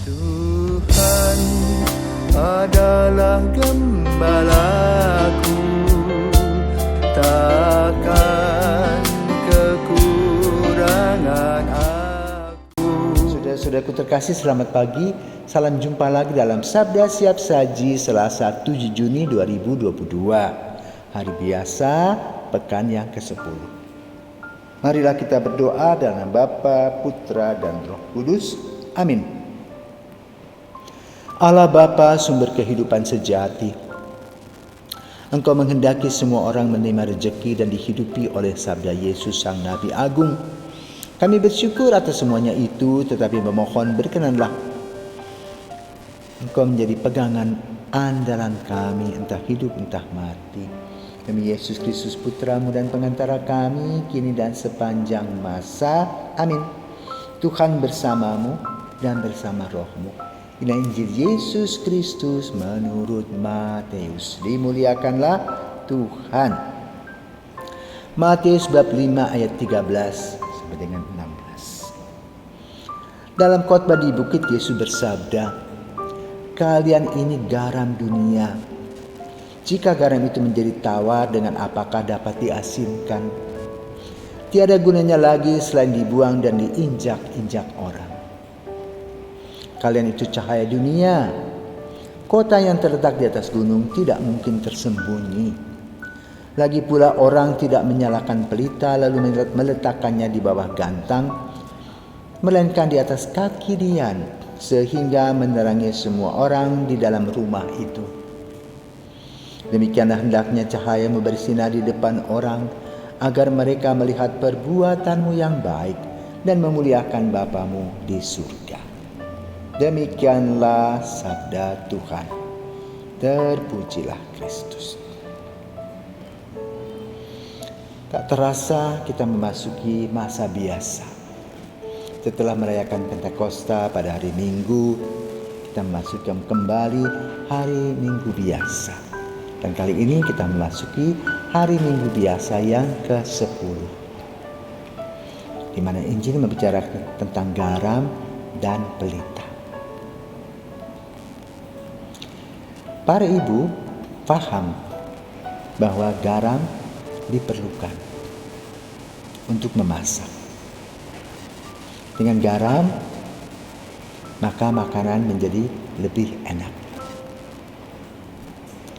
Tuhan adalah gembalaku, takkan kekurangan aku. Saudara-saudaraku terkasih, selamat pagi. Salam jumpa lagi dalam Sabda Siap Saji Selasa 7 Juni 2022. Hari biasa, pekan yang ke-10. Marilah kita berdoa dalam Bapa, Putra, dan Roh Kudus. Amin. Allah Bapa, sumber kehidupan sejati, Engkau menghendaki semua orang menerima rezeki dan dihidupi oleh sabda Yesus Sang Nabi Agung. Kami bersyukur atas semuanya itu, tetapi memohon berkenanlah Engkau menjadi pegangan andalan kami, entah hidup entah mati. Demi Yesus Kristus Putra-Mu dan pengantara kami, kini dan sepanjang masa. Amin. Tuhan bersamamu dan bersama rohmu. Inilah Injil Yesus Kristus menurut Matius. Dimuliakanlah Tuhan. Matius bab 5 ayat 13 sampai dengan 16. Dalam khotbah di bukit, Yesus bersabda, "Kalian ini garam dunia. Jika garam itu menjadi tawar, dengan apakah dapat diasinkan? Tiada gunanya lagi selain dibuang dan diinjak-injak orang. Kalian itu cahaya dunia. Kota yang terletak di atas gunung tidak mungkin tersembunyi. Lagi pula orang tidak menyalakan pelita lalu meletakkannya di bawah gantang, melainkan di atas kaki dian, sehingga menerangi semua orang di dalam rumah itu. Demikianlah hendaknya cahayamu bersinar di depan orang, agar mereka melihat perbuatanmu yang baik dan memuliakan Bapamu di surga." Demikianlah sabda Tuhan. Terpujilah Kristus. Tak terasa kita memasuki masa biasa. Setelah merayakan Pentakosta pada hari Minggu, kita memasuki kembali hari Minggu biasa. Dan kali ini kita memasuki hari Minggu biasa yang ke-10. Di mana Injil membicarakan tentang garam dan pelita. Para ibu paham bahwa garam diperlukan untuk memasak. Dengan garam, maka makanan menjadi lebih enak,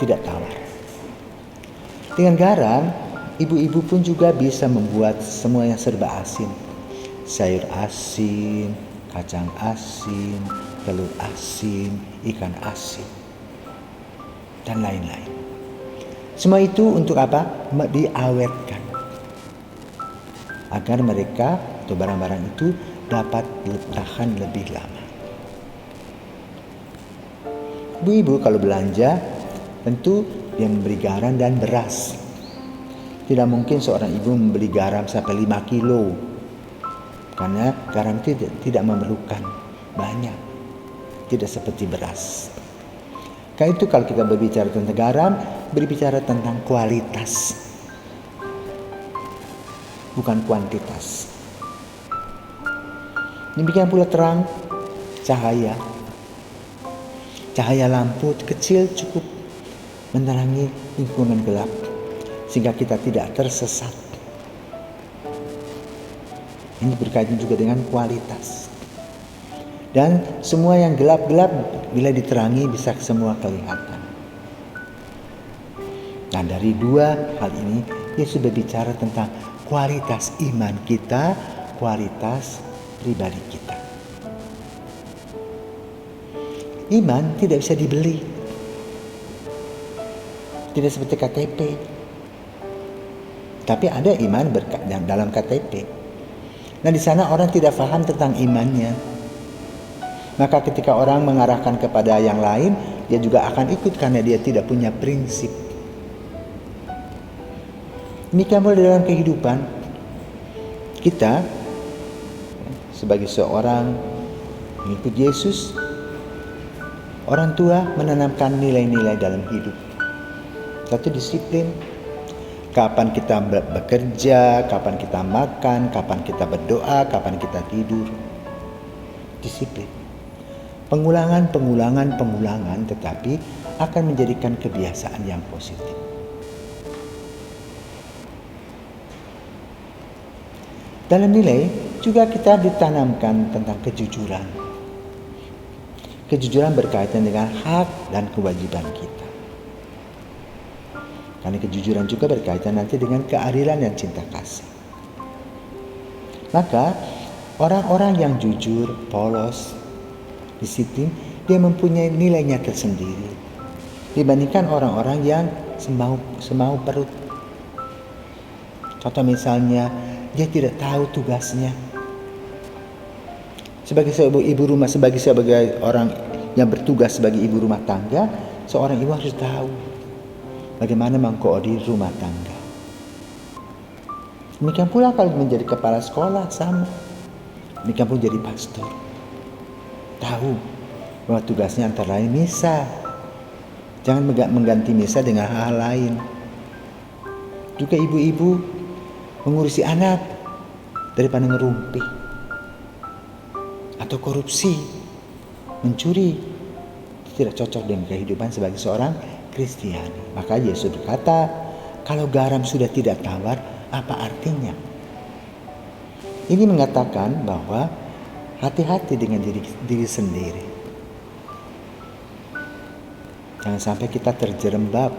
tidak tawar. Dengan garam, ibu-ibu pun juga bisa membuat semua yang serba asin. Sayur asin, kacang asin, telur asin, ikan asin, dan lain-lain. Semua itu untuk apa? Diawetkan, agar mereka atau barang-barang itu dapat bertahan lebih lama. Ibu-ibu kalau belanja, tentu dia membeli garam dan beras. Tidak mungkin seorang ibu membeli garam sampai 5 kilo, karena garam tidak memerlukan banyak, tidak seperti beras. Karena itu kalau kita berbicara tentang garam, berbicara tentang kualitas, bukan kuantitas. Demikian pula terang, cahaya. Cahaya lampu kecil cukup menerangi lingkungan gelap, sehingga kita tidak tersesat. Ini berkaitan juga dengan kualitas. Dan semua yang gelap-gelap bila diterangi bisa semua kelihatan. Nah, dari dua hal ini Yesus berbicara tentang kualitas iman kita, kualitas pribadi kita. Iman tidak bisa dibeli. Tidak seperti KTP. Tapi ada iman dalam KTP. Nah, di sana orang tidak paham tentang imannya. Maka ketika orang mengarahkan kepada yang lain, dia juga akan ikut karena dia tidak punya prinsip. Demikian pula dalam kehidupan kita sebagai seorang mengikut Yesus, orang tua menanamkan nilai-nilai dalam hidup. Satu, disiplin. Kapan kita bekerja, kapan kita makan, kapan kita berdoa, kapan kita tidur. Disiplin. pengulangan, tetapi akan menjadikan kebiasaan yang positif. Dalam nilai juga kita ditanamkan tentang kejujuran. Kejujuran berkaitan dengan hak dan kewajiban kita. Karena kejujuran juga berkaitan nanti dengan keadilan dan cinta kasih. Maka orang-orang yang jujur, polos, disiplin, dia mempunyai nilainya tersendiri dibandingkan orang-orang yang semau perut. Contoh misalnya, dia tidak tahu tugasnya. Sebagai orang yang bertugas sebagai ibu rumah tangga, seorang ibu harus tahu bagaimana mengkoordinir rumah tangga. Demikian pula kalau menjadi kepala sekolah sama. Demikian pun jadi pastor. Tahu bahwa tugasnya antara lain misa. Jangan mengganti misa dengan hal lain. Juga ibu-ibu mengurusi anak daripada ngerumpi atau korupsi, mencuri, tidak cocok dengan kehidupan sebagai seorang Kristiani. Maka Yesus berkata, kalau garam sudah tidak tawar, apa artinya? Ini mengatakan bahwa hati-hati dengan diri sendiri. Jangan sampai kita terjerembab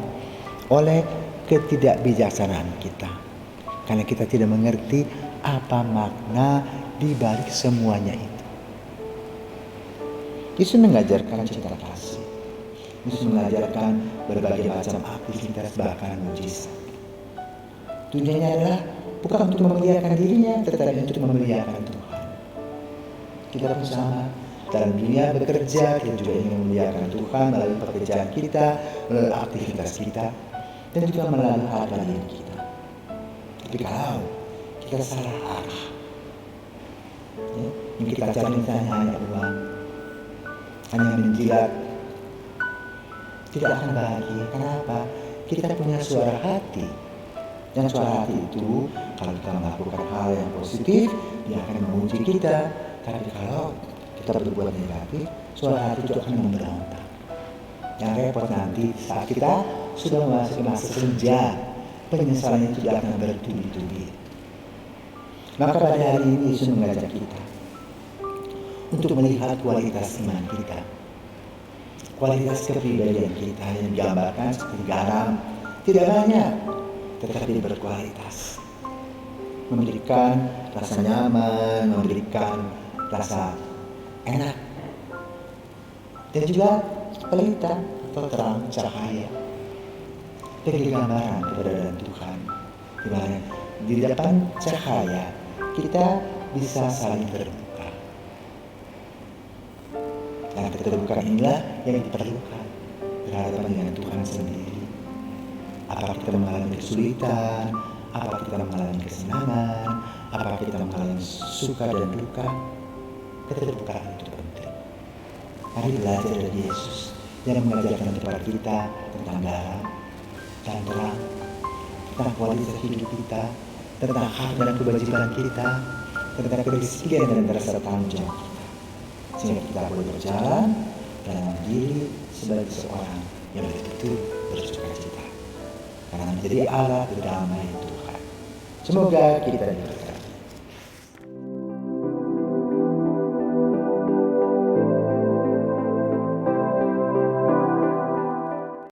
oleh ketidakbijaksanaan kita. Karena kita tidak mengerti apa makna di balik semuanya itu. Yesus mengajarkan cinta kasih. Yesus mengajarkan berbagai macam aktivitas bahkan mujizat. Tujuannya adalah bukan untuk memuliakan dirinya, tetapi untuk memuliakan Tuhan. Kita bersama dalam dunia bekerja, kita juga ingin memuliakan Tuhan melalui pekerjaan kita, melalui aktivitas kita, dan juga melalui harga diri kita. Tapi kalau kita salah arah, yang kita cari misalnya hanya uang, hanya menjilat, tidak akan bahagia. Kenapa? Kita punya suara hati. Dan suara hati itu, kalau kita melakukan hal yang positif, dia akan memuji kita. Tapi kalau kita berbuat negatif, suara hati itu akan memberontak. Yang repot nanti saat kita sudah memasuki masa senja, penyesalan itu akan bertubi-tubi. Maka pada hari ini Yesus mengajak kita untuk melihat kualitas iman kita, kualitas kepribadian kita yang digambarkan seperti garam, tidak banyak, tetapi berkualitas, memberikan rasa nyaman, memberikan rasa enak, dan juga pelita atau terang cahaya. Bagi gambaran kepada Tuhan, di mana di depan cahaya kita bisa saling terbuka. Dan keterbukaan inilah yang diperlukan berhadapan dengan Tuhan sendiri. Apakah kita mengalami kesulitan, apakah kita mengalami kesenangan, apakah kita mengalami suka dan duka, keterbukaan itu penting. Mari belajar dari Yesus yang mengajarkan kepada kita tentang garam dan terang, tentang kualitas hidup kita, tentang hak dan kewajiban kita, tentang kedisiplinan dan rasa tanggung jawab kita, sehingga kita boleh berjalan dalam diri sebagai seorang yang betul-betul bersukacita, karena menjadi alat damai Tuhan. Semoga kita diberkati.